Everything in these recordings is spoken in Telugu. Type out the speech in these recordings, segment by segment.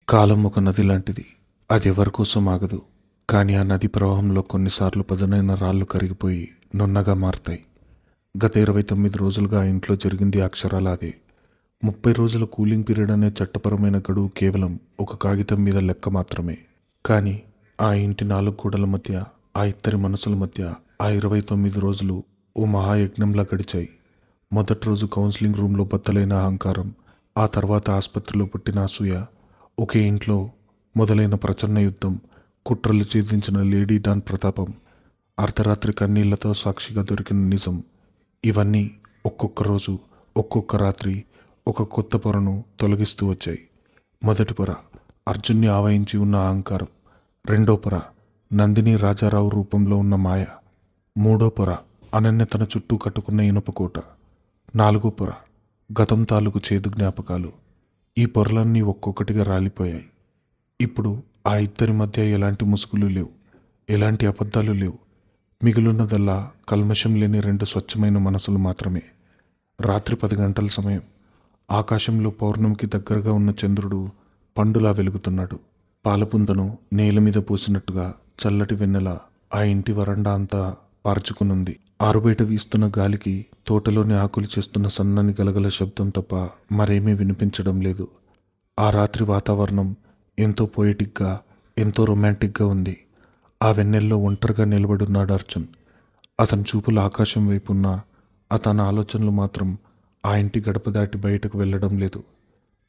కాలం ఒక నది లాంటిది. అది ఎవరి కోసం ఆగదు. కానీ ఆ నది ప్రవాహంలో కొన్నిసార్లు పదునైన రాళ్ళు కరిగిపోయి నున్నగా మారతాయి. గత 29 రోజులుగా ఆ ఇంట్లో జరిగింది అక్షరాల అదే. 30 రోజుల కూలింగ్ పీరియడ్ అనే చట్టపరమైన గడువు కేవలం ఒక కాగితం మీద లెక్క మాత్రమే. కానీ ఆ ఇంటి 4 గోడల మధ్య, ఆ ఇద్దరి మనసుల మధ్య ఆ 29 రోజులు ఓ మహాయజ్ఞంలా గడిచాయి. మొదటి రోజు కౌన్సిలింగ్ రూమ్లో బద్దలైన అహంకారం, ఆ తర్వాత ఆసుపత్రిలో పుట్టిన అసూయ, ఒకే ఇంట్లో మొదలైన ప్రచన్న యుద్ధం, కుట్రలు ఛేదించిన లేడీ డాన్ ప్రతాపం, అర్ధరాత్రి కన్నీళ్లతో సాక్షిగా దొరికిన నిజం, ఇవన్నీ ఒక్కొక్క రోజు, ఒక్కొక్క రాత్రి ఒక కొత్త పొరను తొలగిస్తూ వచ్చాయి. మొదటి పొర అర్జున్ని ఆవహించి ఉన్న అహంకారం. రెండో పొర నందిని రాజారావు రూపంలో ఉన్న మాయ. మూడో పొర అనన్య తన చుట్టూ కట్టుకున్న ఇనుపకోట. నాలుగో పొర గతం తాలూకు చేదు జ్ఞాపకాలు. ఈ పొరలన్నీ ఒక్కొక్కటిగా రాలిపోయాయి. ఇప్పుడు ఆ ఇద్దరి మధ్య ఎలాంటి ముసుగులు లేవు, ఎలాంటి అబద్ధాలు లేవు. మిగిలినదల్లా కల్మషం లేని రెండు స్వచ్ఛమైన మనసులు మాత్రమే. రాత్రి 10 గంటల సమయం. ఆకాశంలో పౌర్ణమికి దగ్గరగా ఉన్న చంద్రుడు పండులా వెలుగుతున్నాడు. పాలపుంతను నేల మీద పూసినట్టుగా చల్లటి వెన్నెల ఆ ఇంటి వరండా అంతా పార్చుకునుంది. ఆరుబయట వీస్తున్న గాలికి తోటలోని ఆకులు చేస్తున్న సన్నని గలగల శబ్దం తప్ప మరేమీ వినిపించడం లేదు. ఆ రాత్రి వాతావరణం ఎంతో పోయిటిక్గా, ఎంతో రొమాంటిక్గా ఉంది. ఆ వెన్నెల్లో ఒంటరిగా నిలబడున్నాడు అర్జున్. అతని చూపులు ఆకాశం వైపు ఉన్నా అతని ఆలోచనలు మాత్రం ఆ ఇంటి గడప దాటి బయటకు వెళ్ళడం లేదు.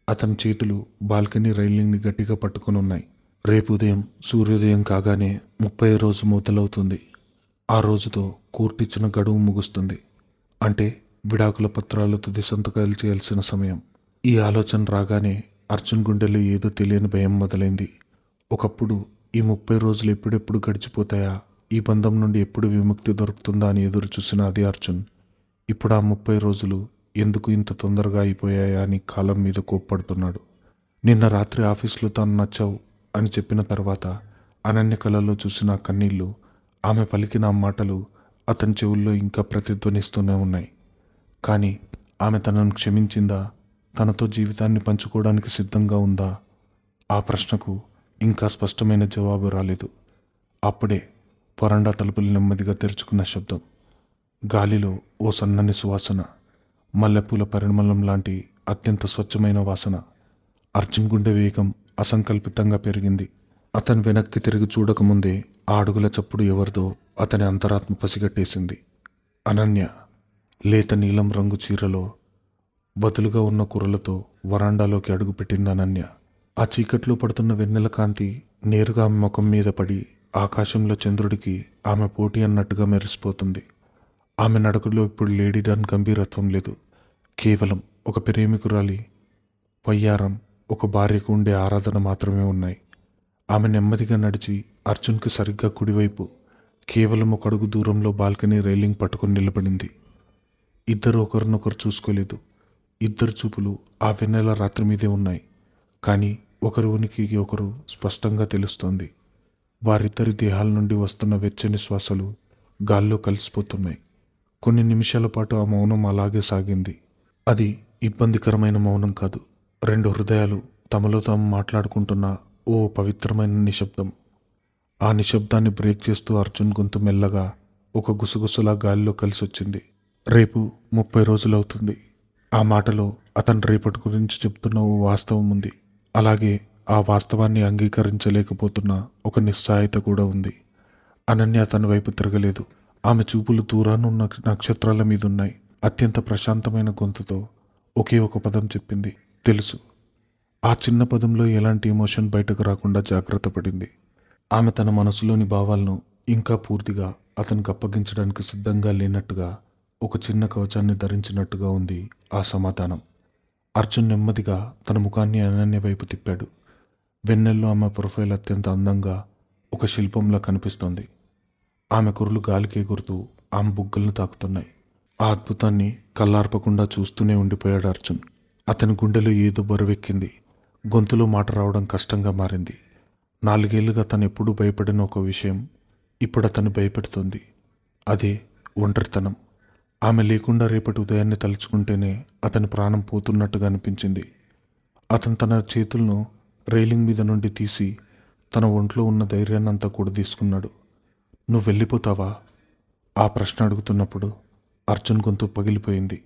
అతని చేతులు బాల్కనీ రైలింగ్ని గట్టిగా పట్టుకుని ఉన్నాయి. రేపు ఉదయం సూర్యోదయం కాగానే 30వ రోజు మొదలవుతుంది. ఆ రోజుతో కోర్టు ఇచ్చిన గడువు ముగుస్తుంది. అంటే విడాకుల పత్రాలు తుది సంతకాలు చేయాల్సిన సమయం. ఈ ఆలోచన రాగానే అర్జున్ గుండెలో ఏదో తెలియని భయం మొదలైంది. ఒకప్పుడు ఈ 30 రోజులు ఎప్పుడెప్పుడు గడిచిపోతాయా, ఈ బంధం నుండి ఎప్పుడు విముక్తి దొరుకుతుందా అని ఎదురు చూసిన అదే అర్జున్ ఇప్పుడు ఆ 30 రోజులు ఎందుకు ఇంత తొందరగా అయిపోయాయా అని కాలం మీద కోప్పడుతున్నాడు. నిన్న రాత్రి ఆఫీస్లో తాను నచ్చావు అని చెప్పిన తర్వాత అనన్య కళలో చూసిన ఆ కన్నీళ్లు, ఆమె పలికిన ఆ మాటలు అతని చెవుల్లో ఇంకా ప్రతిధ్వనిస్తూనే ఉన్నాయి. కానీ ఆమె తనను క్షమించిందా, తనతో జీవితాన్ని పంచుకోవడానికి సిద్ధంగా ఉందా? ఆ ప్రశ్నకు ఇంకా స్పష్టమైన జవాబు రాలేదు. అప్పుడే వరండా తలుపులు నెమ్మదిగా తెరుచుకున్న శబ్దం, గాలిలో ఓ సన్నని సువాసన, మల్లెపూల పరిమళం లాంటి అత్యంత స్వచ్ఛమైన వాసన. అర్జున్ గుండె వేగం అసంకల్పితంగా పెరిగింది. అతను వెనక్కి తిరిగి చూడకముందే ఆ అడుగుల చప్పుడు ఎవరిదో అతని అంతరాత్మ పసిగట్టేసింది. అనన్య లేత నీలం రంగు చీరలో వదులుగా ఉన్న కుర్రలతో వరాండాలోకి అడుగుపెట్టింది అనన్య. ఆ చీకట్లో పడుతున్న వెన్నెల కాంతి నేరుగా ఆమె ముఖం మీద పడి ఆకాశంలో చంద్రుడికి ఆమె పోటీ అన్నట్టుగా మెరిసిపోతుంది. ఆమె నడకలో ఇప్పుడు లేడీ డాన్ గంభీరత్వం లేదు. కేవలం ఒక ప్రేమికురాలి వయ్యారం, ఒక భార్యకు ఉండే ఆరాధన మాత్రమే ఉన్నాయి. ఆమె నెమ్మదిగా నడిచి అర్జున్కి సరిగ్గా కుడివైపు కేవలం ఒక అడుగు దూరంలో బాల్కనీ రైలింగ్ పట్టుకుని నిలబడింది. ఇద్దరు ఒకరినొకరు చూసుకోలేదు. ఇద్దరు చూపులు ఆ వెన్నెల రాత్రి మీదే ఉన్నాయి. కానీ ఒకరి ఉనికికి ఒకరు స్పష్టంగా తెలుస్తోంది. వారిద్దరి దేహాల నుండి వస్తున్న వెచ్చని శ్వాసలు గాల్లో కలిసిపోతున్నాయి. కొన్ని నిమిషాల పాటు ఆ మౌనం అలాగే సాగింది. అది ఇబ్బందికరమైన మౌనం కాదు. రెండు హృదయాలు తమలో తాము మాట్లాడుకుంటున్న ఓ పవిత్రమైన నిశ్శబ్దం. ఆ నిశ్శబ్దాన్ని బ్రేక్ చేస్తూ అర్జున్ గొంతు మెల్లగా ఒక గుసగుసలా గాలిలో కలిసొచ్చింది. రేపు 30 రోజులవుతుంది. ఆ మాటలో అతను రేపటి గురించి చెప్తున్న ఓ వాస్తవం ఉంది. అలాగే ఆ వాస్తవాన్ని అంగీకరించలేకపోతున్న ఒక నిస్సహాయత కూడా ఉంది. అనన్య అతని వైపు తిరగలేదు. ఆమె చూపులు దూరానున్న నక్షత్రాల మీదున్నాయి. అత్యంత ప్రశాంతమైన గొంతుతో ఒకే ఒక పదం చెప్పింది, తెలుసు. ఆ చిన్న పదంలో ఎలాంటి ఎమోషన్ బయటకు రాకుండా జాగ్రత్త పడింది. ఆమె తన మనసులోని భావాలను ఇంకా పూర్తిగా అతనికి అప్పగించడానికి సిద్ధంగా లేనట్టుగా, ఒక చిన్న కవచాన్ని ధరించినట్టుగా ఉంది ఆ సమాధానం. అర్జున్ నెమ్మదిగా తన ముఖాన్ని అనన్య వైపు తిప్పాడు. వెన్నెల్లో ఆమె ప్రొఫైల్ అత్యంత అందంగా, ఒక శిల్పంలా కనిపిస్తోంది. ఆమె కురులు గాలికి ఎగురుతూ ఆమె బుగ్గలను తాకుతున్నాయి. ఆ అద్భుతాన్ని కళ్ళార్పకుండా చూస్తూనే ఉండిపోయాడు అర్జున్. అతని గుండెలో ఏదో బరువెక్కింది. గొంతులో మాట రావడం కష్టంగా మారింది. 4 ఏళ్లుగా తను ఎప్పుడూ భయపడిన ఒక విషయం ఇప్పుడు అతన్ని భయపెడుతోంది. అదే ఒంటరితనం. ఆమె లేకుండా రేపటి ఉదయాన్నే తలుచుకుంటేనే అతని ప్రాణం పోతున్నట్టుగా అనిపించింది. అతను తన చేతులను రైలింగ్ మీద నుండి తీసి తన ఒంట్లో ఉన్న ధైర్యాన్నంతా కూడా తీసుకున్నాడు. నువ్వు వెళ్ళిపోతావా? ఆ ప్రశ్న అడుగుతున్నప్పుడు అర్జున్ గొంతు పగిలిపోయింది.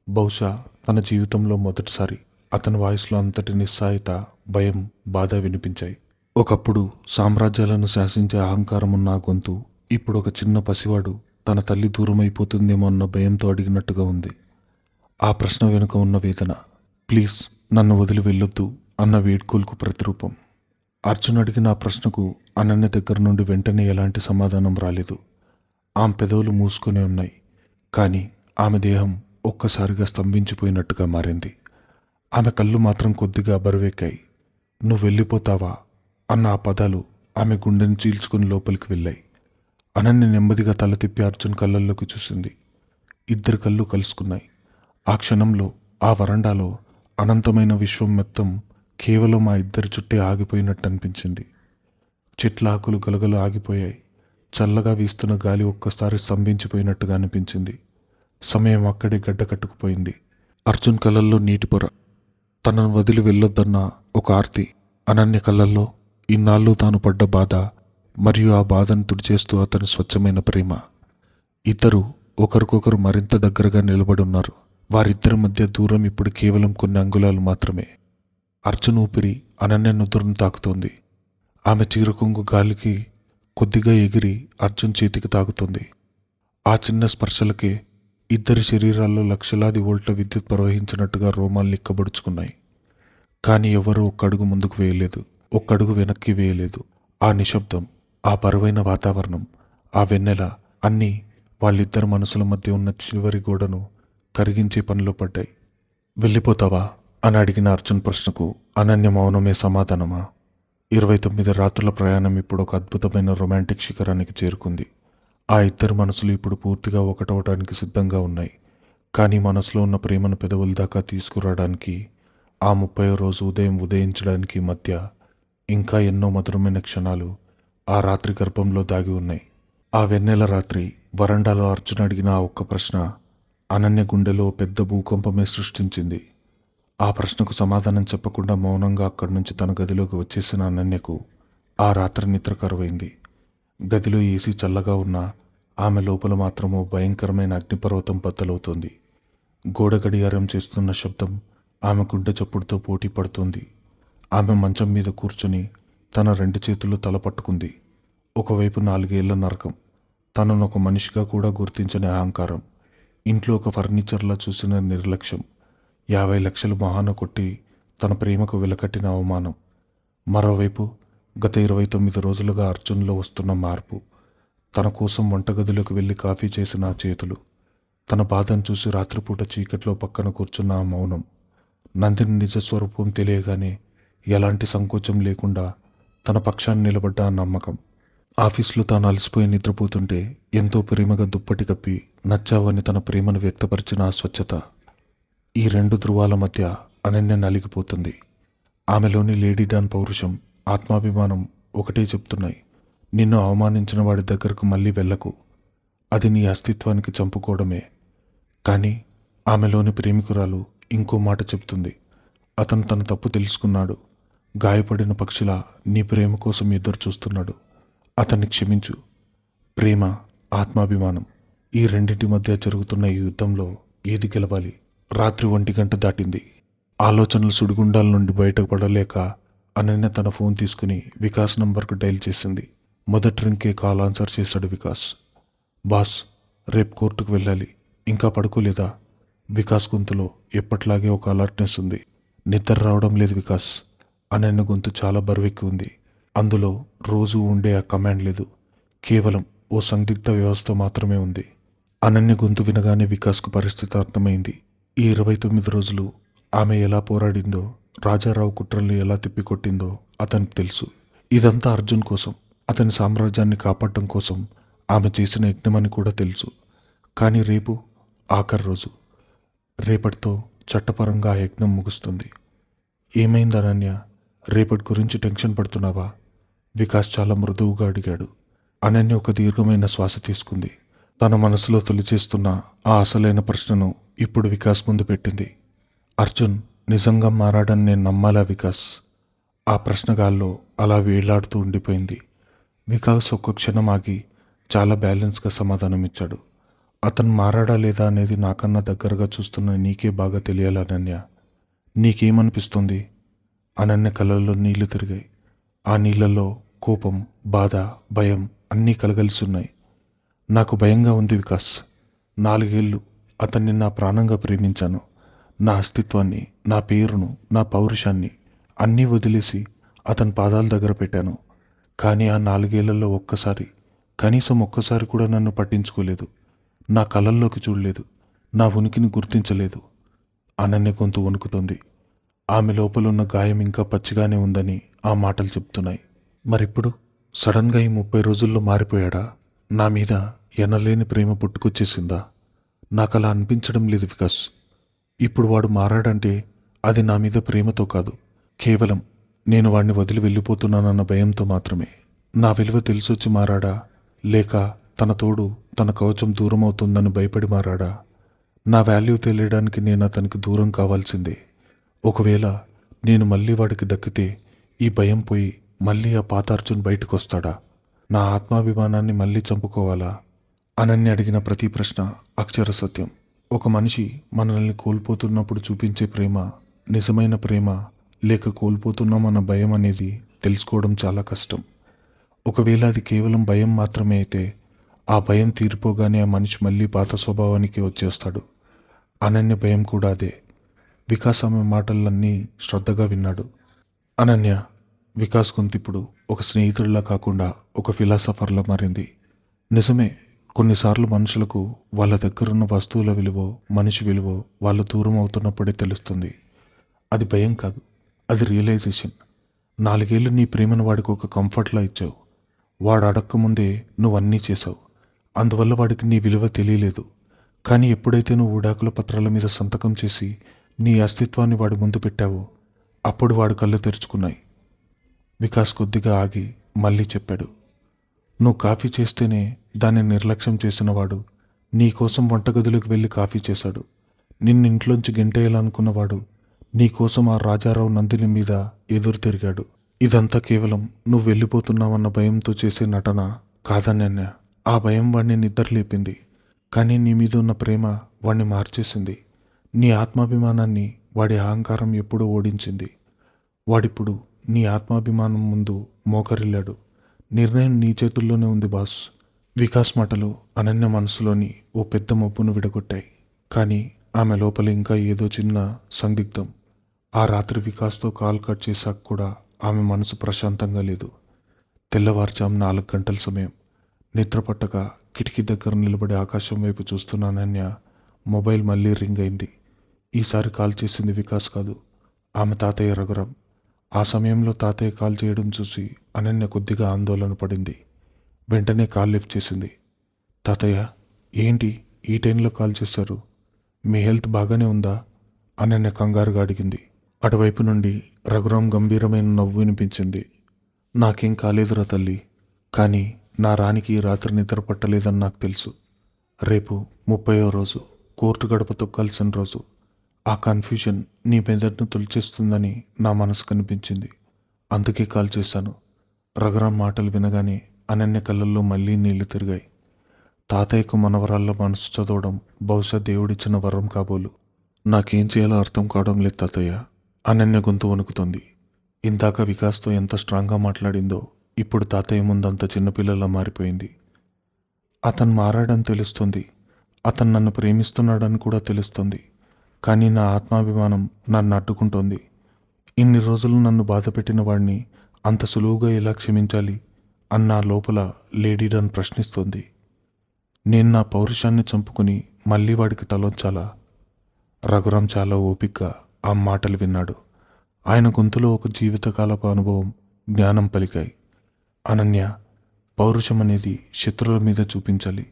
బహుశా తన జీవితంలో మొదటిసారి అతని వాయిస్లో అంతటి నిస్సహాయత, భయం, బాధ వినిపించాయి. ఒకప్పుడు సామ్రాజ్యాలను శాసించే అహంకారం ఉన్న ఆ గొంతు ఇప్పుడు ఒక చిన్న పసివాడు తన తల్లి దూరం అయిపోతుందేమో అన్న భయంతో అడిగినట్టుగా ఉంది. ఆ ప్రశ్న వెనుక ఉన్న వేదన, ప్లీజ్ నన్ను వదిలి వెళ్ళొద్దు అన్న వేడ్కోలుకు ప్రతిరూపం. అర్జున్ అడిగిన ఆ ప్రశ్నకు అనన్య దగ్గర నుండి వెంటనే ఎలాంటి సమాధానం రాలేదు. ఆమె పెదవులు మూసుకొని ఉన్నాయి, కానీ ఆమె దేహం ఒక్కసారిగా స్తంభించిపోయినట్టుగా మారింది. ఆమె కళ్ళు మాత్రం కొద్దిగా బరువెక్కాయి. నువ్వు వెళ్ళిపోతావా అన్న ఆ పదాలు ఆమె గుండెని చీల్చుకుని లోపలికి వెళ్ళాయి. అనన్య నెమ్మదిగా తల తిప్పి అర్జున్ కళ్ళల్లోకి చూసింది. ఇద్దరి కళ్ళు కలుసుకున్నాయి. ఆ క్షణంలో ఆ వరండాలో అనంతమైన విశ్వం మొత్తం కేవలం ఆ ఇద్దరి చుట్టే ఆగిపోయినట్టు అనిపించింది. చెట్ల ఆకులు గలగలు ఆగిపోయాయి. చల్లగా వీస్తున్న గాలి ఒక్కసారి స్తంభించిపోయినట్టుగా అనిపించింది. సమయం అక్కడే గడ్డ కట్టుకుపోయింది. అర్జున్ కళ్ళల్లో నీటి పొర, తనను వదిలి వెళ్ళొద్దన్న ఒక ఆర్తి. అనన్య కళ్ళల్లో ఇన్నాళ్ళు తాను పడ్డ బాధ మరియు ఆ బాధను తుడిచేస్తూ అతని స్వచ్ఛమైన ప్రేమ. ఇద్దరు ఒకరికొకరు మరింత దగ్గరగా నిలబడున్నారు. వారిద్దరి మధ్య దూరం ఇప్పుడు కేవలం కొన్ని అంగుళాలు మాత్రమే. అర్జున్ ఊపిరి అనన్య నుదురును తాకుతోంది. ఆమె చీరకొంగు గాలికి కొద్దిగా ఎగిరి అర్జున్ చేతికి తాకుతుంది. ఆ చిన్న స్పర్శలకే ఇద్దరి శరీరాల్లో లక్షలాది వోల్ట్ల విద్యుత్ ప్రవహించినట్టుగా రోమాలు నిక్కబడుచుకున్నాయి. కానీ ఎవరూ ఒక్కడుగు ముందుకు వేయలేదు, ఒక్కడుగు వెనక్కి వేయలేదు. ఆ నిశ్శబ్దం, ఆ బరువైన వాతావరణం, ఆ వెన్నెల అన్నీ వాళ్ళిద్దరి మనసుల మధ్య ఉన్న చివరి గోడను కరిగించే పనిలో పడ్డాయి. వెళ్ళిపోతావా అని అడిగిన అర్జున్ ప్రశ్నకు అనన్య మౌనమే సమాధానమా? 29 రాత్రుల ప్రయాణం ఇప్పుడు ఒక అద్భుతమైన రొమాంటిక్ శిఖరానికి చేరుకుంది. ఆ ఇద్దరు మనసులు ఇప్పుడు పూర్తిగా ఒకటవటానికి సిద్ధంగా ఉన్నాయి. కానీ మనసులో ఉన్న ప్రేమను పెదవుల దాకా తీసుకురావడానికి, ఆ 30వ రోజు ఉదయం ఉదయించడానికి మధ్య ఇంకా ఎన్నో మధురమైన క్షణాలు ఆ రాత్రి గర్భంలో దాగి ఉన్నాయి. ఆ వెన్నెల రాత్రి వరండాలో అర్జున్ అడిగిన ఆ ఒక్క ప్రశ్న అనన్య గుండెలో పెద్ద భూకంపమే సృష్టించింది. ఆ ప్రశ్నకు సమాధానం చెప్పకుండా మౌనంగా అక్కడి నుంచి తన గదిలోకి వచ్చేసిన అనన్యకు ఆ రాత్రి నిద్ర కరువైంది. గదిలో ఏసీ చల్లగా ఉన్నా ఆమె లోపల మాత్రమో భయంకరమైన అగ్నిపర్వతం బద్దలవుతోంది. గోడ గడియారం చేస్తున్న శబ్దం ఆమె గుండె చప్పుడుతో పోటీ పడుతోంది. ఆమె మంచం మీద కూర్చుని తన 2 చేతులు తల పట్టుకుంది. ఒకవైపు 4 ఏళ్ల నరకం, తనను ఒక మనిషిగా కూడా గుర్తించని అహంకారం, ఇంట్లో ఒక ఫర్నిచర్లా చూసిన నిర్లక్ష్యం, 50 లక్షలు మహాన కొట్టి తన ప్రేమకు వెలకట్టిన అవమానం. మరోవైపు గత 29 రోజులుగా అర్జున్లో వస్తున్న మార్పు, తన కోసం వంటగదిలోకి వెళ్ళి కాఫీ చేసిన ఆ చేతులు, తన బాధను చూసి రాత్రిపూట చీకట్లో పక్కన కూర్చున్న ఆ మౌనం, నందిని నిజస్వరూపం తెలియగానే ఎలాంటి సంకోచం లేకుండా తన పక్షాన్ని నిలబడ్డ ఆ నమ్మకం. ఆఫీసులో తాను అలసిపోయి నిద్రపోతుంటే ఎంతో ప్రేమగా దుప్పటి కప్పి నచ్చావని తన ప్రేమను వ్యక్తపరిచిన ఆ స్వచ్ఛత. ఈ 2 ధృవాల మధ్య అనన్య నలిగిపోతుంది. ఆమెలోని లేడీ డాన్ పౌరుషం, ఆత్మాభిమానం ఒకటే చెప్తున్నాయి, నిన్ను అవమానించిన వాడి దగ్గరకు మళ్ళీ వెళ్ళకు, అది నీ అస్తిత్వానికి చంపుకోవడమే. కానీ ఆమెలోని ప్రేమికురాలు ఇంకో మాట చెప్తుంది, అతను తన తప్పు తెలుసుకున్నాడు, గాయపడిన పక్షిలా నీ ప్రేమ కోసం ఎదురు చూస్తున్నాడు, అతన్ని క్షమించు. ప్రేమ, ఆత్మాభిమానం, ఈ రెండింటి మధ్య జరుగుతున్న ఈ యుద్ధంలో ఏది గెలవాలి? రాత్రి 1 గంట దాటింది. ఆలోచనలు సుడిగుండాల నుండి బయటపడలేక అనన్య తన ఫోన్ తీసుకుని వికాస్ నంబర్కు డైల్ చేసింది. మొదటి రింగ్కే కాల్ ఆన్సర్ చేశాడు వికాస్. బాస్, రేపు కోర్టుకు వెళ్ళాలి, ఇంకా పడుకోలేదా? వికాస్ గొంతులో ఎప్పట్లాగే ఒక అలర్ట్నెస్ ఉంది. నిద్ర రావడం లేదు వికాస్. అనన్య గొంతు చాలా బరువెక్కి ఉంది. అందులో రోజు ఉండే ఆ కమాండ్ లేదు, కేవలం ఓ సందిగ్ధ వ్యవస్థ మాత్రమే ఉంది. అనన్య గొంతు వినగానే వికాస్కు పరిస్థితి అర్థమైంది. ఈ 29 రోజులు ఆమె ఎలా పోరాడిందో, రాజారావు కుట్రల్ని ఎలా తిప్పికొట్టిందో అతనికి తెలుసు. ఇదంతా అర్జున్ కోసం, అతని సామ్రాజ్యాన్ని కాపాడటం కోసం ఆమె చేసిన యజ్ఞమని కూడా తెలుసు. కానీ రేపు ఆఖరి రోజు. రేపటితో చట్టపరంగా ఆ యజ్ఞం ముగుస్తుంది. ఏమైంది అనన్య? రేపటి గురించి టెన్షన్ పడుతున్నావా? వికాస్ చాలా మృదువుగా అడిగాడు. అనన్య ఒక దీర్ఘమైన శ్వాస తీసుకుంది. తన మనసులో తొలిచేస్తున్న ఆ అసలైన ప్రశ్నను ఇప్పుడు వికాస్ ముందు పెట్టింది. అర్జున్ నిజంగా మారాడని నేను నమ్మాలా వికాస్? ఆ ప్రశ్నగాల్లో అలా వేలాడుతూ ఉండిపోయింది. వికాస్ ఒక్క క్షణం ఆగి చాలా బ్యాలెన్స్గా సమాధానమిచ్చాడు. అతను మారాడా లేదా అనేది నాకన్నా దగ్గరగా చూస్తున్న నీకే బాగా తెలియాలి అనన్య. నీకేమనిపిస్తుంది? అనన్య కళ్ళల్లో నీళ్లు తిరిగాయి. ఆ నీళ్లలో కోపం, బాధ, భయం అన్నీ కలగలిసున్నాయి. నాకు భయంగా ఉంది వికాస్. 4 ఏళ్ళు అతన్ని నా ప్రాణంగా ప్రేమించాను. నా అస్తిత్వాన్ని, నా పేరును, నా పౌరుషాన్ని అన్నీ వదిలేసి అతని పాదాల దగ్గర పెట్టాను. కానీ ఆ 4 ఏళ్లలో కనీసం ఒక్కసారి కూడా నన్ను పట్టించుకోలేదు. నా కళ్ళల్లోకి చూడలేదు. నా ఉనికిని గుర్తించలేదు. అనన్య గొంతు వణుకుతుంది. ఆమె లోపలున్న గాయం ఇంకా పచ్చిగానే ఉందని ఆ మాటలు చెప్తున్నాయి. మరిప్పుడు సడన్గా ఈ 30 రోజుల్లో మారిపోయాడా? నా మీద ఎనలేని ప్రేమ పుట్టుకొచ్చేసిందా? నాకలా అనిపించడం లేదు వికాస్. ఇప్పుడు వాడు మారాడంటే అది నా మీద ప్రేమతో కాదు, కేవలం నేను వాడిని వదిలి వెళ్ళిపోతున్నానన్న భయంతో మాత్రమే. నా విలువ తెలిసొచ్చి మారాడా, లేక తన తోడు, తన కవచం దూరం అవుతుందని భయపడి మారాడా? నా వాల్యూ తెలియడానికి నేను అతనికి దూరం కావాల్సిందే. ఒకవేళ నేను మళ్ళీ వాడికి దక్కితే ఈ భయం పోయి మళ్ళీ ఆ పాత అర్జున్ బయటకు వస్తాడా? నా ఆత్మాభిమానాన్ని మళ్ళీ చంపుకోవాలా? అనన్య అడిగిన ప్రతి ప్రశ్న అక్షర సత్యం. ఒక మనిషి మనల్ని కోల్పోతున్నప్పుడు చూపించే ప్రేమ నిజమైన ప్రేమ, లేక కోల్పోతున్నామన్న భయం అనేది తెలుసుకోవడం చాలా కష్టం. ఒకవేళ అది కేవలం భయం మాత్రమే అయితే ఆ భయం తీరిపోగానే ఆ మనిషి మళ్ళీ పాత స్వభావానికి వచ్చేస్తాడు. అనన్య భయం కూడా అదే. వికాస్ ఆమె మాటలన్నీ శ్రద్ధగా విన్నాడు. అనన్య, వికాస్ గొంతిప్పుడు ఒక స్నేహితుడిలా కాకుండా ఒక ఫిలాసఫర్లా మారింది. నిజమే, కొన్నిసార్లు మనుషులకు వాళ్ళ దగ్గరున్న వస్తువుల విలువో, మనిషి విలువో వాళ్ళు దూరం అవుతున్నప్పుడే తెలుస్తుంది. అది భయం కాదు, అది రియలైజేషన్. 4 ఏళ్ళు నీ ప్రేమను వాడికి ఒక కంఫర్ట్లా ఇచ్చావు. వాడు అడక్కముందే నువ్వన్నీ చేశావు. అందువల్ల వాడికి నీ విలువ తెలియలేదు. కానీ ఎప్పుడైతే నువ్వు విడాకుల పత్రాల మీద సంతకం చేసి నీ అస్తిత్వాన్ని వాడి ముందు పెట్టావో అప్పుడు వాడు కళ్ళు తెరుచుకున్నాయి. వికాస్ కొద్దిగా ఆగి మళ్ళీ చెప్పాడు. నువ్వు కాఫీ చేస్తేనే దాన్ని నిర్లక్ష్యం చేసినవాడు నీ కోసం వంటగదిలోకి వెళ్ళి కాఫీ చేశాడు. నిన్నింట్లోంచి గెంటేయాలనుకున్నవాడు నీ కోసం ఆ రాజారావు నందిని మీద ఎదురు తిరిగాడు. ఇదంతా కేవలం నువ్వు వెళ్ళిపోతున్నావన్న భయంతో చేసే నటన కాదన్నయ్య. ఆ భయం వాడిని నిద్రలేపింది. కానీ నీ మీద ఉన్న ప్రేమ వాడిని మార్చేసింది. నీ ఆత్మాభిమానాన్ని వాడి అహంకారం ఎప్పుడూ ఓడించింది. వాడిప్పుడు నీ ఆత్మాభిమానం ముందు మోకరిల్లాడు. నిర్ణయం నీ చేతుల్లోనే ఉంది బాస్. వికాస్ మాటలు అనన్య మనసులోని ఓ పెద్ద మబ్బును విడగొట్టాయి. కానీ ఆమె లోపల ఇంకా ఏదో చిన్న సందిగ్ధం. ఆ రాత్రి వికాస్తో కాల్ కట్ చేశాక కూడా ఆమె మనసు ప్రశాంతంగా లేదు. తెల్లవారుజాము 4 గంటల సమయం. నిద్ర పట్టక కిటికీ దగ్గర నిలబడి ఆకాశం వైపు చూస్తున్న అనన్య మొబైల్ మళ్ళీ రింగ్ అయింది. ఈసారి కాల్ చేసింది వికాస్ కాదు, ఆమె తాతయ్య రఘురాం. ఆ సమయంలో తాతయ్య కాల్ చేయడం చూసి అనన్య కొద్దిగా ఆందోళన పడింది. వెంటనే కాల్ లిఫ్ట్ చేసింది. తాతయ్య, ఏంటి ఈ టైంలో కాల్ చేశారు? మీ హెల్త్ బాగానే ఉందా? అనన్య కంగారుగా అడిగింది. అటువైపు నుండి రఘురాం గంభీరమైన నవ్వు వినిపించింది. నాకేం కాలేదురా తల్లి, కానీ నా రాణికి ఈ రాత్రి నిద్ర పట్టలేదని నాకు తెలుసు. రేపు 30వ రోజు, కోర్టు గడప తొక్కాల్సిన రోజు. ఆ కన్ఫ్యూజన్ నీ మెదడును తొలిచేస్తుందని నా మనసు కనిపించింది. అందుకే కాల్ చేశాను. రఘురాం మాటలు వినగానే అనన్య కళ్ళల్లో మళ్ళీ నీళ్లు తిరిగాయి. తాతయ్యకు మనవరాళ్ళ మనసు చదవడం బహుశా దేవుడిచ్చిన వరం కాబోలు. నాకేం చేయాలో అర్థం కావడం లేదు తాతయ్య. అనన్య గొంతు వణుకుతుంది. ఇందాక వికాస్తో ఎంత స్ట్రాంగ్గా మాట్లాడిందో ఇప్పుడు తాతయ్య ముందంత చిన్నపిల్లలా మారిపోయింది. అతను మారాడని తెలుస్తుంది, అతను నన్ను ప్రేమిస్తున్నాడని కూడా తెలుస్తుంది. కానీ నా ఆత్మాభిమానం నన్ను అడ్డుకుంటోంది. ఇన్ని రోజులు నన్ను బాధపెట్టిన వాడిని అంత సులువుగా ఎలా క్షమించాలి అన్న లోపల లేడీ డన్ ప్రశ్నిస్తోంది. నేను నా పౌరుషాన్ని చంపుకుని మళ్ళీ వాడికి తలొంచాలా? రఘురాం చాలా ఓపికగా ఆ మాటలు విన్నాడు. ఆయన గొంతులో ఒక జీవితకాలపు అనుభవం, జ్ఞానం పలికాయి. అనన్య, పౌరుషం అనేది శత్రువుల మీద చూపించాలి,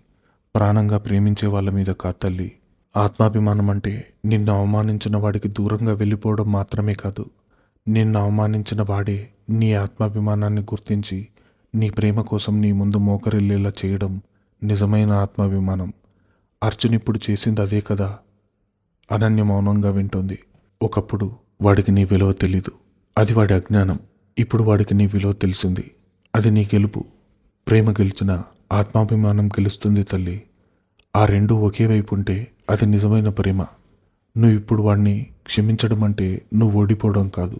ప్రాణంగా ప్రేమించే వాళ్ళ మీద కాతల్లి. ఆత్మాభిమానం అంటే నిన్ను అవమానించిన వాడికి దూరంగా వెళ్ళిపోవడం మాత్రమే కాదు, నిన్ను అవమానించిన వాడే నీ ఆత్మాభిమానాన్ని గుర్తించి నీ ప్రేమ కోసం నీ ముందు మోకరిల్లేలా చేయడం నిజమైన ఆత్మాభిమానం. అర్జున్ ఇప్పుడు చేసింది అదే కదా. అనన్య మౌనంగా వింటోంది. ఒకప్పుడు వాడికి నీ విలువ తెలీదు, అది వాడి అజ్ఞానం. ఇప్పుడు వాడికి నీ విలువ తెలిసింది. అది నీ గెలుపు. ప్రేమ గెలిచిన ఆత్మాభిమానం గెలుస్తుంది తల్లి. ఆ రెండూ ఒకే వైపు ఉంటే అది నిజమైన ప్రేమ. నువ్వు ఇప్పుడు వాడిని క్షమించడం అంటే నువ్వు ఓడిపోవడం కాదు.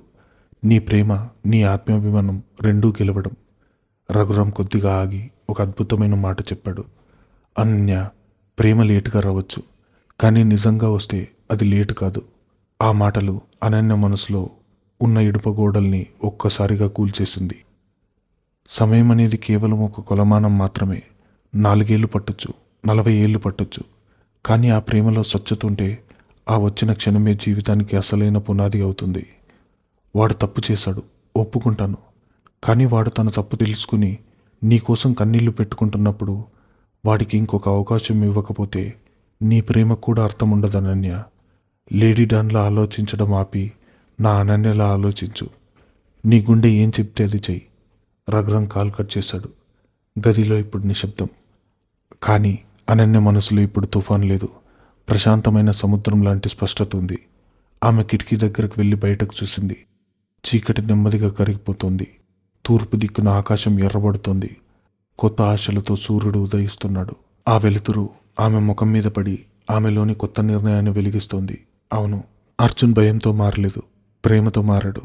నీ ప్రేమ, నీ ఆత్మాభిమానం రెండూ గెలవడం. రఘురాం కొద్దిగా ఆగి ఒక అద్భుతమైన మాట చెప్పాడు. అనన్య, ప్రేమ లేటుగా రావచ్చు, కానీ నిజంగా వస్తే అది లేటు కాదు. ఆ మాటలు అనన్య మనసులో ఉన్న ఇడుపగోడల్ని ఒక్కసారిగా కూల్చేసింది. సమయం అనేది కేవలం ఒక కొలమానం మాత్రమే. 4 ఏళ్ళు పట్టొచ్చు, 40 ఏళ్ళు పట్టొచ్చు, కానీ ఆ ప్రేమలో స్వచ్ఛత ఉంటే ఆ వచ్చిన క్షణమే జీవితానికి అసలైన పునాది అవుతుంది. వాడు తప్పు చేశాడు, ఒప్పుకుంటాను. కానీ వాడు తన తప్పు తెలుసుకుని నీకోసం కన్నీళ్లు పెట్టుకుంటున్నప్పుడు వాడికి ఇంకొక అవకాశం ఇవ్వకపోతే నీ ప్రేమకు కూడా అర్థం ఉండదు అనన్య. లేడీ డాన్లా ఆలోచించడం ఆపి నా అనన్యలా ఆలోచించు. నీ గుండె ఏం చెప్తే అది చెయ్యి. రఘురాం కాల్ కట్ చేశాడు. గదిలో ఇప్పుడు నిశ్శబ్దం. కానీ అనన్య మనసులో ఇప్పుడు తుఫాన్ లేదు. ప్రశాంతమైన సముద్రం లాంటి స్పష్టత ఉంది. ఆమె కిటికీ దగ్గరకు వెళ్ళి బయటకు చూసింది. చీకటి నెమ్మదిగా కరిగిపోతోంది. తూర్పు దిక్కున ఆకాశం ఎర్రబడుతోంది. కొత్త ఆశలతో సూర్యుడు ఉదయిస్తున్నాడు. ఆ వెలుతురు ఆమె ముఖం మీద పడి ఆమెలోని కొత్త నిర్ణయాన్ని వెలిగిస్తోంది. అవును, అర్జున్ భయంతో మారలేదు, ప్రేమతో మారాడు.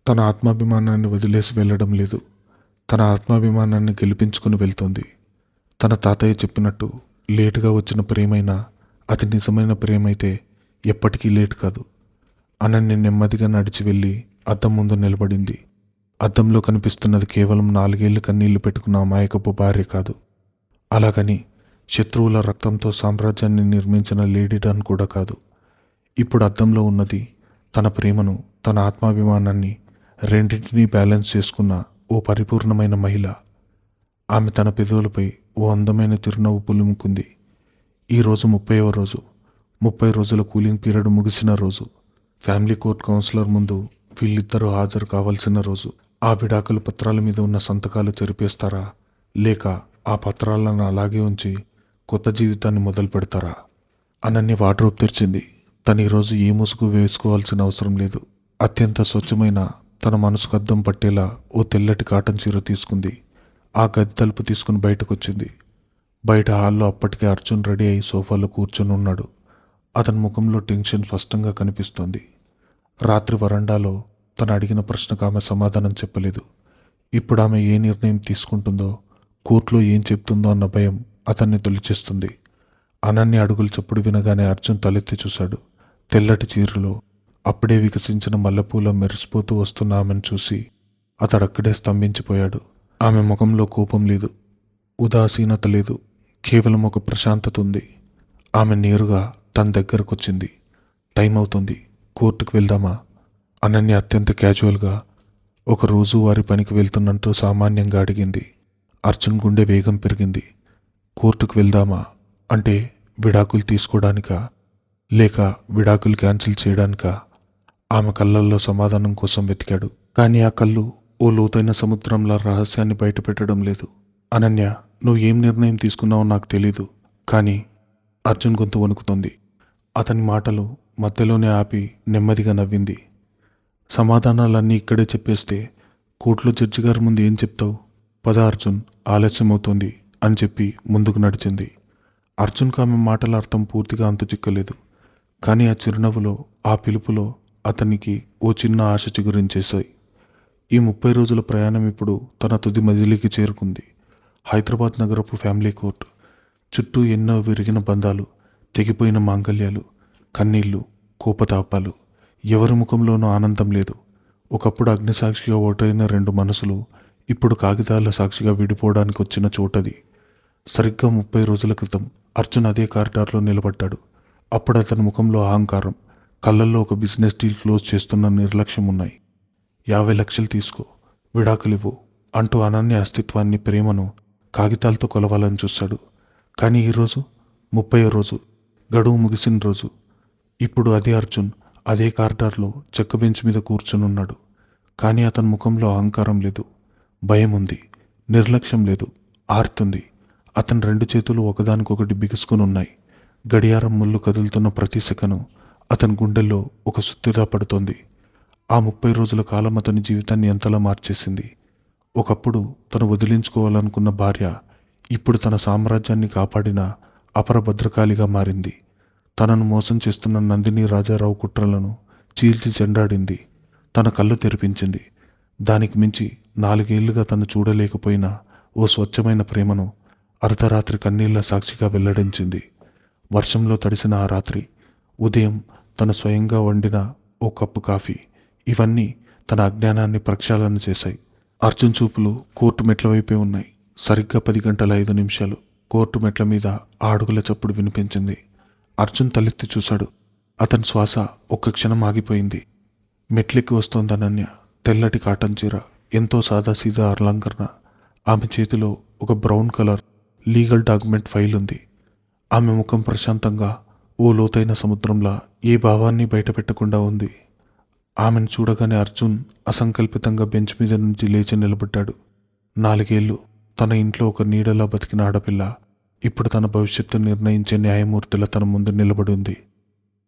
తన ఆత్మాభిమానాన్ని వదిలేసి వెళ్ళడం లేదు, తన ఆత్మాభిమానాన్ని గెలిపించుకుని వెళ్తోంది. తన తాతయ్య చెప్పినట్టు లేటుగా వచ్చిన ప్రేమైనా అది నిజమైన ప్రేమైతే ఎప్పటికీ లేటు కాదు. అనన్య నెమ్మదిగా నడిచి వెళ్ళి అద్దం ముందు నిలబడింది. అద్దంలో కనిపిస్తున్నది కేవలం 4 ఏళ్లు కన్నీళ్లు పెట్టుకున్న అమాయకపు భార్య కాదు. అలాగని శత్రువుల రక్తంతో సామ్రాజ్యాన్ని నిర్మించిన లేడీ డాన్ కూడా కాదు. ఇప్పుడు అద్దంలో ఉన్నది తన ప్రేమను, తన ఆత్మాభిమానాన్ని రెండింటినీ బ్యాలెన్స్ చేసుకున్న ఓ పరిపూర్ణమైన మహిళ. ఆమె తన పెదవులపై ఓ అందమైన చిరునవ్వు పులుముకుంది. ఈరోజు 30వ రోజు. 30 రోజుల కూలింగ్ పీరియడ్ ముగిసిన రోజు. ఫ్యామిలీ కోర్ట్ కౌన్సిలర్ ముందు వీళ్ళిద్దరూ హాజరు కావాల్సిన రోజు. ఆ విడాకుల పత్రాల మీద ఉన్న సంతకాలు చెరిపేస్తారా, లేక ఆ పత్రాలను అలాగే ఉంచి కొత్త జీవితాన్ని మొదలు పెడతారా? అనన్య వార్డ్రోబ్ తెరిచింది. తను ఈరోజు ఏ ముసుగు వేసుకోవాల్సిన అవసరం లేదు. అత్యంత స్వచ్ఛమైన, తన మనసుకు అద్దం పట్టేలా ఓ తెల్లటి కాటన్ చీర తీసుకుంది. ఆ గది తలుపు తీసుకుని బయటకొచ్చింది. బయట హాల్లో అప్పటికే అర్జున్ రెడీ అయి సోఫాలో కూర్చొని ఉన్నాడు. అతని ముఖంలో టెన్షన్ స్పష్టంగా కనిపిస్తోంది. రాత్రి వరండాలో తను అడిగిన ప్రశ్నకు ఆమె సమాధానం చెప్పలేదు. ఇప్పుడు ఆమె ఏ నిర్ణయం తీసుకుంటుందో, కోర్టులో ఏం చెప్తుందో అన్న భయం అతన్ని తొలిచేస్తుంది. అనన్య అడుగులు చప్పుడు వినగానే అర్జున్ తలెత్తి చూశాడు. తెల్లటి చీరలో అప్పుడే వికసించిన మల్లెపూల మెరిసిపోతూ వస్తున్న ఆమెను చూసి అతడక్కడే స్తంభించిపోయాడు. ఆమె ముఖంలో కోపం లేదు, ఉదాసీనత లేదు, కేవలం ఒక ప్రశాంతత ఉంది. ఆమె నేరుగా తన దగ్గరకొచ్చింది. టైం అవుతుంది, కోర్టుకు వెళ్దామా? అనన్య అత్యంత క్యాజువల్గా, ఒక రోజు వారి పనికి వెళ్తున్నట్టు సామాన్యంగా అడిగింది. అర్జున్ గుండె వేగం పెరిగింది. కోర్టుకు వెళ్దామా అంటే విడాకులు తీసుకోవడానికా, లేక విడాకులు క్యాన్సిల్ చేయడానికా? ఆమె కళ్ళల్లో సమాధానం కోసం వెతికాడు. కానీ ఆ కళ్ళు ఓ లోతైన సముద్రంలా రహస్యాన్ని బయటపెట్టడం లేదు. అనన్య, నువ్వు ఏం నిర్ణయం తీసుకున్నావో నాకు తెలీదు, కానీ అర్జున్ గొంతు వణుకుతోంది. అతని మాటలు మధ్యలోనే ఆపి నెమ్మదిగా నవ్వింది. సమాధానాలన్నీ ఇక్కడే చెప్పేస్తే కోర్టులో జడ్జి గారి ముందు ఏం చెప్తావు? పద అర్జున్, ఆలస్యం అవుతోంది అని చెప్పి ముందుకు నడిచింది. అర్జున్కు ఆమె మాటల అర్థం పూర్తిగా అంతుచిక్కలేదు. కానీ ఆ చిరునవ్వులో, ఆ పిలుపులో అతనికి ఓ చిన్న ఆశ చిగురించేశాయి. ఈ 30 రోజుల ప్రయాణం ఇప్పుడు తన తుది మజిలీకి చేరుకుంది. హైదరాబాద్ నగరపు ఫ్యామిలీ కోర్టు చుట్టూ ఎన్నో విరిగిన బంధాలు, తెగిపోయిన మాంగల్యాలు, కన్నీళ్లు, కోపతాపాలు. ఎవరి ముఖంలోనూ ఆనందం లేదు. ఒకప్పుడు అగ్నిసాక్షిగా ఓటైన 2 మనసులు ఇప్పుడు కాగితాల సాక్షిగా విడిపోవడానికి వచ్చిన చోటది. సరిగ్గా 30 రోజుల క్రితం అర్జున్ అదే కారిడార్లో నిలబడ్డాడు. అప్పుడు అతని ముఖంలో అహంకారం, కళ్ళల్లో ఒక బిజినెస్ డీల్ క్లోజ్ చేస్తున్న నిర్లక్ష్యం ఉన్నాయి. 50 లక్షలు తీసుకో, విడాకులివ్వు అంటూ అనన్య అస్తిత్వాన్ని, ప్రేమను కాగితాలతో కొలవాలని చూశాడు. కానీ ఈరోజు 30వ రోజు, గడువు ముగిసిన రోజు. ఇప్పుడు అదే అర్జున్ అదే కారిడార్లో చెక్క బెంచ్ మీద కూర్చునున్నాడు. కానీ అతని ముఖంలో అహంకారం లేదు, భయం ఉంది, నిర్లక్ష్యం లేదు, ఆర్తుంది. అతని 2 చేతులు ఒకదానికొకటి బిగుసుకుని ఉన్నాయి. గడియారం ముళ్ళు కదులుతున్న ప్రతి సెకను అతని గుండెల్లో ఒక సుత్తిలా పడుతోంది. ఆ 30 రోజుల కాలం అతని జీవితాన్ని ఎంతలా మార్చేసింది. ఒకప్పుడు తను వదిలించుకోవాలనుకున్న భార్య ఇప్పుడు తన సామ్రాజ్యాన్ని కాపాడిన అపర భద్రకాళిగా మారింది. తనను మోసం చేస్తున్న నందిని రాజారావు కుట్రలను చీల్చి చెండాడింది. తన కళ్ళు తెరిపించింది. దానికి మించి 4 ఏళ్లుగా తను చూడలేకపోయిన ఓ స్వచ్ఛమైన ప్రేమను అర్ధరాత్రి కన్నీళ్ల సాక్షిగా వెల్లడించింది. వర్షంలో తడిసిన ఆ రాత్రి, ఉదయం తను స్వయంగా వండిన ఓ కప్పు కాఫీ, ఇవన్నీ తన అజ్ఞానాన్ని ప్రక్షాళన చేశాయి. అర్జున్ చూపులు కోర్టు మెట్ల వైపే ఉన్నాయి. సరిగ్గా 10:05 కోర్టు మెట్ల మీద ఆ అడుగుల చప్పుడు వినిపించింది. అర్జున్ తలెత్తి చూశాడు. అతని శ్వాస ఒక్క క్షణం ఆగిపోయింది. మెట్లెక్కి వస్తోంది అనన్య. తెల్లటి కాటన్ చీర, ఎంతో సాదాసీదా అలంకరణ. ఆమె చేతిలో ఒక brown colour legal document file ఉంది. ఆమె ముఖం ప్రశాంతంగా ఓ లోతైన సముద్రంలా ఏ భావాన్ని బయటపెట్టకుండా ఉంది. ఆమెను చూడగానే అర్జున్ అసంకల్పితంగా బెంచ్ మీద నుంచి లేచి నిలబడ్డాడు. 4 ఏళ్లు తన ఇంట్లో ఒక నీడలా బతికిన ఆడపిల్ల ఇప్పుడు తన భవిష్యత్తును నిర్ణయించే న్యాయమూర్తిలా తన ముందు నిలబడి ఉంది.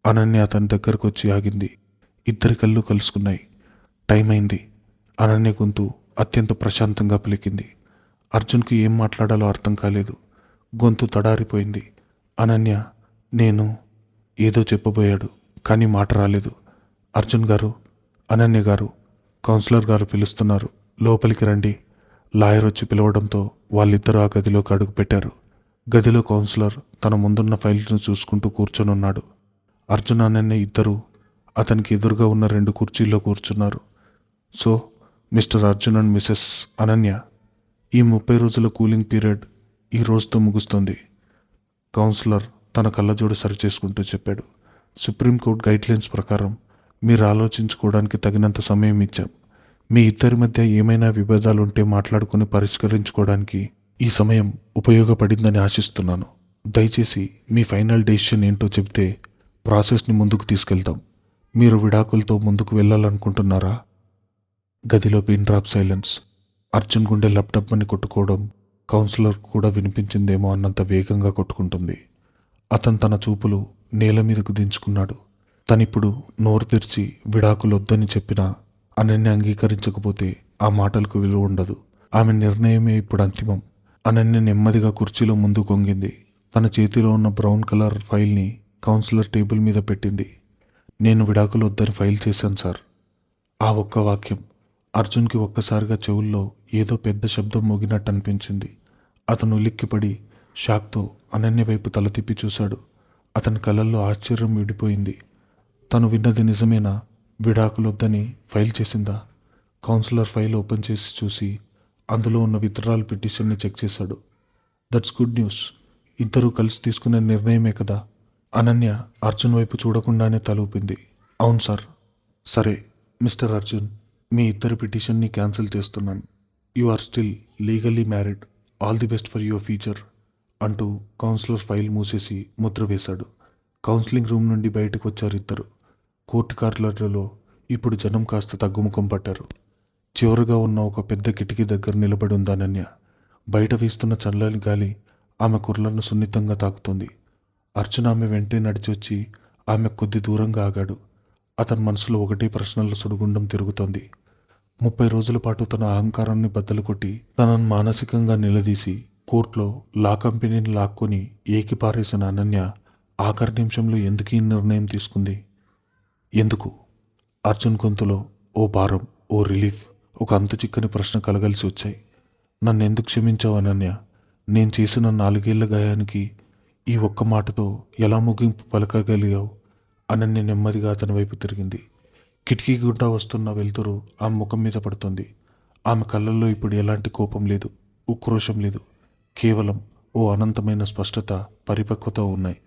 అనన్య అతని దగ్గరకు వచ్చి ఆగింది. ఇద్దరి కళ్ళు కలుసుకున్నాయి. టైం అయింది. అనన్య గొంతు అత్యంత ప్రశాంతంగా పలికింది. అర్జున్కు ఏం మాట్లాడాలో అర్థం కాలేదు. గొంతు తడారిపోయింది. అనన్య నేను ఏదో చెప్పబోయాడు, కానీ మాట రాలేదు. అర్జున్ గారు, అనన్య గారు, కౌన్సిలర్ గారు పిలుస్తున్నారు, లోపలికి రండి. లాయర్ వచ్చి పిలవడంతో వాళ్ళిద్దరూ ఆ గదిలోకి అడుగు పెట్టారు. గదిలో కౌన్సిలర్ తన ముందున్న ఫైల్ను చూసుకుంటూ కూర్చొనున్నాడు. అర్జున్, అనన్య ఇద్దరూ అతనికి ఎదురుగా ఉన్న 2 కుర్చీల్లో కూర్చున్నారు. So mister Arjun and Mrs Ananya, ఈ 30 రోజుల కూలింగ్ పీరియడ్ ఈ రోజుతో ముగుస్తుంది. కౌన్సిలర్ తన కళ్ళజోడు సరిచేసుకుంటూ చెప్పాడు. సుప్రీంకోర్టు గైడ్లైన్స్ ప్రకారం మీరు ఆలోచించుకోవడానికి తగినంత సమయం ఇచ్చాం. మీ ఇద్దరి మధ్య ఏమైనా విభేదాలుంటే మాట్లాడుకుని పరిష్కరించుకోవడానికి ఈ సమయం ఉపయోగపడిందని ఆశిస్తున్నాను. దయచేసి మీ ఫైనల్ డెసిషన్ ఏంటో చెబితే ప్రాసెస్ని ముందుకు తీసుకెళ్తాం. మీరు విడాకులతో ముందుకు వెళ్ళాలనుకుంటున్నారా? గదిలో పిన్ డ్రాప్ సైలెన్స్. అర్జున్ గుండె లప్టప్ అని కొట్టుకోవడం కౌన్సిలర్ కూడా వినిపించిందేమో అన్నంత వేగంగా కొట్టుకుంటుంది. అతను తన చూపులు నేల మీదకు దించుకున్నాడు. తనిప్పుడు నోరు తెరిచి విడాకులు వద్దని చెప్పినా అనన్య అంగీకరించకపోతే ఆ మాటలకు విలువ ఉండదు. ఆమె నిర్ణయమే ఇప్పుడు అంతిమం. అనన్య నెమ్మదిగా కుర్చీలో ముందు కొంగింది. తన చేతిలో ఉన్న బ్రౌన్ కలర్ ఫైల్ని కౌన్సిలర్ టేబుల్ మీద పెట్టింది. నేను విడాకులు వద్దని ఫైల్ చేశాను సార్. ఆ ఒక్క వాక్యం అర్జున్కి ఒక్కసారిగా చెవుల్లో ఏదో పెద్ద శబ్దం మోగినట్టు అనిపించింది. అతను ఉలిక్కిపడి షాక్తో అనన్య వైపు తల తిప్పి చూశాడు. అతని కళ్ళల్లో ఆశ్చర్యం విడిపోయింది. తను విన్నది నిజమేనా? విడాకులొద్దని ఫైల్ చేసిందా? కౌన్సిలర్ ఫైల్ ఓపెన్ చేసి చూసి అందులో ఉన్న విత్డ్రాల్ పిటిషన్ని చెక్ చేశాడు. That's good news. ఇద్దరూ కలిసి తీసుకునే నిర్ణయమే కదా? అనన్య అర్జున్ వైపు చూడకుండానే తల ఊపింది. అవును సార్. సరే మిస్టర్ అర్జున్, మీ ఇద్దరి పిటిషన్ని క్యాన్సిల్ చేస్తున్నాను. You are still legally married. All the best for your future అంటూ కౌన్సిలర్ ఫైల్ మూసేసి ముద్ర వేశాడు. కౌన్సిలింగ్ రూమ్ నుండి బయటకు వచ్చారు ఇద్దరు. కోర్టు కార్యాలయంలో ఇప్పుడు జనం కాస్త తగ్గుముఖం పట్టారు. చివరగా ఉన్న ఒక పెద్ద కిటికీ దగ్గర నిలబడి ఉంది అనన్య. బయట వీస్తున్న చల్లని గాలి ఆమె కుర్లను సున్నితంగా తాకుతోంది. అర్జున్ ఆమె వెంటే నడిచి వచ్చి ఆమె కొద్ది దూరంగా ఆగాడు. అతని మనసులో ఒకటే ప్రశ్నల సుడిగుండం తిరుగుతోంది. 30 రోజుల పాటు తన అహంకారాన్ని బద్దలు కొట్టి తనను మానసికంగా నిలదీసి కోర్టులో లా కంపెనీని లాక్కొని ఏకిపారేసిన అనన్య ఆఖరి నిమిషంలో ఎందుకు ఈ నిర్ణయం తీసుకుంది? ఎందుకు? అర్జున్ గొంతులో ఓ భారం, ఓ రిలీఫ్, ఒక అంతు చిక్కని ప్రశ్న కలగలిసి వచ్చాయి. నన్ను ఎందుకు క్షమించావు అనన్య? నేను చేసిన 4 ఏళ్ల గాయానికి ఈ ఒక్క మాటతో ఎలా ముగింపు పలకగలిగావు? అనన్య నెమ్మదిగా అతని వైపు తిరిగింది. కిటికీ గుండా వస్తున్న వెలుతురు ఆమె ముఖం మీద పడుతుంది. ఆమె కళ్ళల్లో ఇప్పుడు ఎలాంటి కోపం లేదు, ఉక్రోషం లేదు. కేవలం ఓ అనంతమైన స్పష్టత, పరిపక్వత ఉన్నాయి.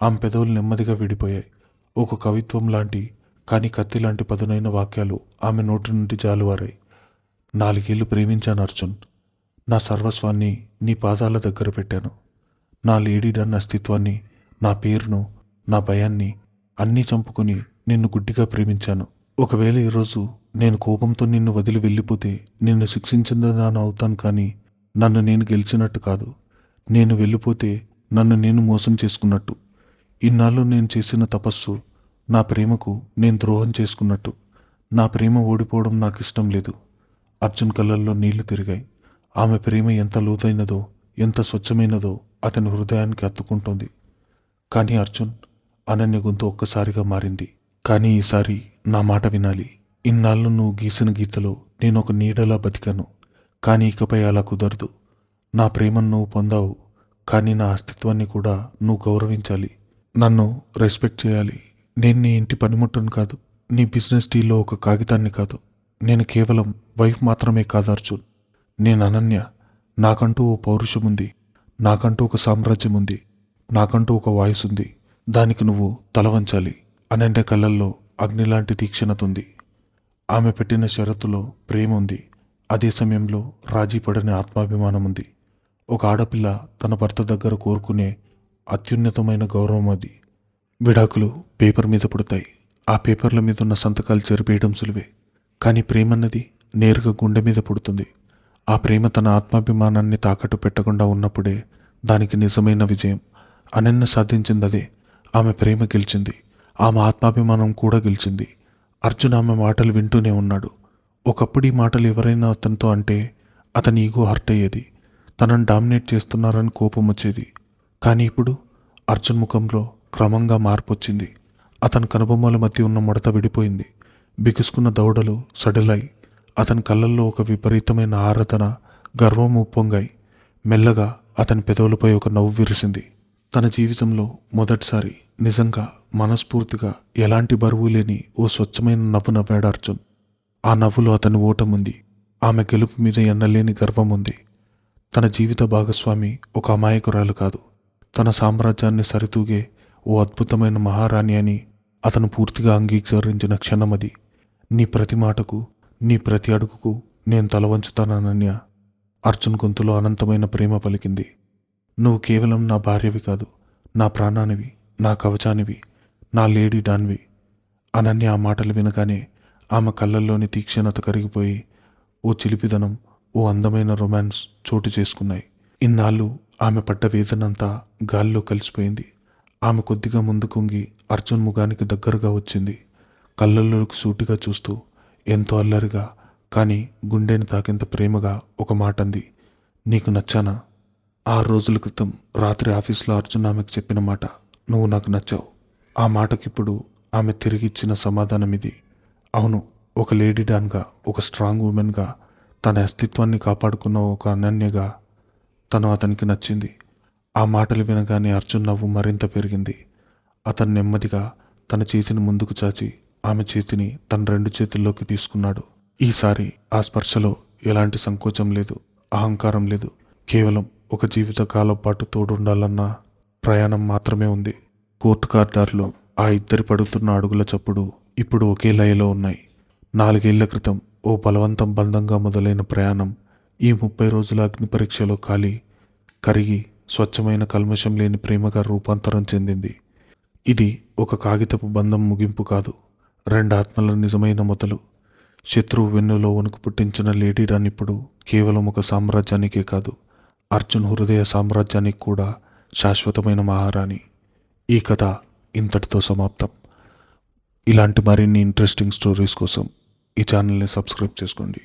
ఆమె పెదవులు నెమ్మదిగా విడిపోయాయి. ఒక కవిత్వం లాంటి, కానీ కత్తి లాంటి పదునైన వాక్యాలు ఆమె నోటి నుండి జాలువారాయి. 4 ఏళ్లు ప్రేమించాను అర్జున్. నా సర్వస్వాన్ని నీ పాదాల దగ్గర పెట్టాను. నా లేడీ డన్ అస్తిత్వాన్ని, నా పేరును, నా భయాన్ని అన్నీ చంపుకొని నిన్ను గుడ్డిగా ప్రేమించాను. ఒకవేళ ఈరోజు నేను కోపంతో నిన్ను వదిలి వెళ్ళిపోతే నిన్ను శిక్షించిందని అవుతాను, కానీ నన్ను నేను గెలిచినట్టు కాదు. నేను వెళ్ళిపోతే నన్ను నేను మోసం చేసుకున్నట్టు. ఇన్నాళ్ళు నేను చేసిన తపస్సు, నా ప్రేమకు నేను ద్రోహం చేసుకున్నట్టు. నా ప్రేమ ఓడిపోవడం నాకు ఇష్టం లేదు. అర్జున్ కళ్ళల్లో నీళ్లు తిరిగాయి. ఆమె ప్రేమ ఎంత లోతైనదో, ఎంత స్వచ్ఛమైనదో అతని హృదయానికి హత్తుకుంటోంది. కానీ అర్జున్, అనన్య గొంతు ఒక్కసారిగా మారింది. కానీ ఈసారి నా మాట వినాలి. ఇన్నాళ్ళు నువ్వు గీసిన గీతలో నేను ఒక నీడలా బతికాను. కానీ ఇకపై అలా కుదరదు. నా ప్రేమను నువ్వు పొందావు, కానీ నా అస్తిత్వాన్ని కూడా నువ్వు గౌరవించాలి. నన్ను రెస్పెక్ట్ చేయాలి. నేను నీ ఇంటి పనిముట్టును కాదు, నీ బిజినెస్ డీల్లో ఒక కాగితాన్ని కాదు. నేను కేవలం వైఫ్ మాత్రమే కాదు అర్జున్. నేను అనన్య. నాకంటూ ఓ పౌరుషం ఉంది, నాకంటూ ఒక సామ్రాజ్యం ఉంది, నాకంటూ ఒక వాయిస్ ఉంది. దానికి నువ్వు తల వంచాలి. అనన్య కళ్ళల్లో అగ్నిలాంటి తీక్షణత ఉంది. ఆమె పెట్టిన షరతులో ప్రేమ ఉంది. అదే సమయంలో రాజీ పడని ఆత్మాభిమానం ఉంది. ఒక ఆడపిల్ల తన భర్త దగ్గర కోరుకునే అత్యున్నతమైన గౌరవం అది. విడాకులు పేపర్ మీద పుడతాయి. ఆ పేపర్ల మీద ఉన్న సంతకాలు చెరిపేయడం సులువే. కానీ ప్రేమన్నది నేరుగా గుండె మీద పుడుతుంది. ఆ ప్రేమ తన ఆత్మాభిమానాన్ని తాకట్టు పెట్టకుండా ఉన్నప్పుడే దానికి నిజమైన విజయం. అనన్య సాధించింది అదే. ఆమె ప్రేమ గెలిచింది, ఆమె ఆత్మాభిమానం కూడా గెలిచింది. అర్జున్ ఆమె మాటలు వింటూనే ఉన్నాడు. ఒకప్పుడు ఈ మాటలు ఎవరైనా అతనితో అంటే అతని ఈగో హర్ట్ అయ్యేది. తనను డామినేట్ చేస్తున్నారని కోపం వచ్చేది. కానీ ఇప్పుడు అర్జున్ ముఖంలో క్రమంగా మార్పు వచ్చింది. అతని కనుబొమ్మల మధ్య ఉన్న ముడత విడిపోయింది. బిగుసుకున్న దవడలు సడలాయి. అతని కళ్ళల్లో ఒక విపరీతమైన ఆరాధన, గర్వం ఉప్పొంగాయి. మెల్లగా అతని పెదవులపై ఒక నవ్వు విరిసింది. తన జీవితంలో మొదటిసారి నిజంగా మనస్ఫూర్తిగా ఎలాంటి బరువు లేని ఓ స్వచ్ఛమైన నవ్వు నవ్వాడు అర్జున్. ఆ నవ్వులో అతని ఓటముంది. ఆమె గెలుపు మీద ఎన్నలేని గర్వం ఉంది. తన జీవిత భాగస్వామి ఒక అమాయకురాలు కాదు, తన సామ్రాజ్యాన్ని సరితూగే ఓ అద్భుతమైన మహారాణి అని అతను పూర్తిగా అంగీకరించిన క్షణమది. నీ ప్రతి మాటకు, నీ ప్రతి అడుగుకు నేను తల వంచుతానన్య. అర్జున్ గొంతులో అనంతమైన ప్రేమ పలికింది. నువ్వు కేవలం నా భార్యవి కాదు, నా ప్రాణానివి, నా కవచానివి, నా లేడీ డాన్వి. అనన్య ఆ మాటలు వినగానే ఆమె కళ్ళల్లోని తీక్షణత కరిగిపోయి ఓ చిలిపిదనం, ఓ అందమైన రొమాన్స్ చోటు చేసుకున్నాయి. ఇన్నాళ్ళు ఆమె పడ్డ వేదనంతా గాల్లో కలిసిపోయింది. ఆమె కొద్దిగా ముందు కొంగి అర్జున్ ముఖానికి దగ్గరగా వచ్చింది. కళ్ళల్లోకి సూటిగా చూస్తూ ఎంతో అల్లరిగా, కానీ గుండెని తాకేంత ప్రేమగా ఒక మాట అంది. నీకు నచ్చానా? 6 రోజుల క్రితం రాత్రి ఆఫీస్లో అర్జున్ ఆమెకు చెప్పిన మాట, నువ్వు నాకు నచ్చావు. ఆ మాటకిప్పుడు ఆమె తిరిగి ఇచ్చిన సమాధానం ఇది. అవును, ఒక లేడీ డాన్గా, ఒక స్ట్రాంగ్ ఉమెన్గా, తన అస్తిత్వాన్ని కాపాడుకున్న ఒక అనన్యగా తను అతనికి నచ్చింది. ఆ మాటలు వినగానే అర్జున్ నవ్వు మరింత పెరిగింది. అతను నెమ్మదిగా తన చేతిని ముందుకు చాచి ఆమె చేతిని తన 2 చేతుల్లోకి తీసుకున్నాడు. ఈసారి ఆ స్పర్శలో ఎలాంటి సంకోచం లేదు, అహంకారం లేదు. కేవలం ఒక జీవితకాలం పాటు తోడుండాలన్న ప్రయాణం మాత్రమే ఉంది. కోర్టు కారిడార్లో ఆ ఇద్దరి పడుతున్న అడుగుల చప్పుడు ఇప్పుడు ఒకే లయలో ఉన్నాయి. 4 ఏళ్ల క్రితం ఓ బలవంతం బంధంగా మొదలైన ప్రయాణం ఈ 30 రోజుల అగ్ని పరీక్షలో కరిగి స్వచ్ఛమైన కల్మషం లేని ప్రేమగా రూపాంతరం చెందింది. ఇది ఒక కాగితపు బంధం ముగింపు కాదు, 2 ఆత్మల నిజమైన మొదలు. శత్రువు వెన్నులో వణుకు పుట్టించిన లేడీ డాన్ ఇప్పుడు కేవలం ఒక సామ్రాజ్యానికే కాదు, అర్జున్ హృదయ సామ్రాజ్యానికి కూడా శాశ్వతమైన మహారాణి. ఈ కథ ఇంతటితో సమాప్తం. ఇలాంటి మరిన్ని ఇంట్రెస్టింగ్ స్టోరీస్ కోసం ఈ ఛానల్ని సబ్స్క్రైబ్ చేసుకోండి.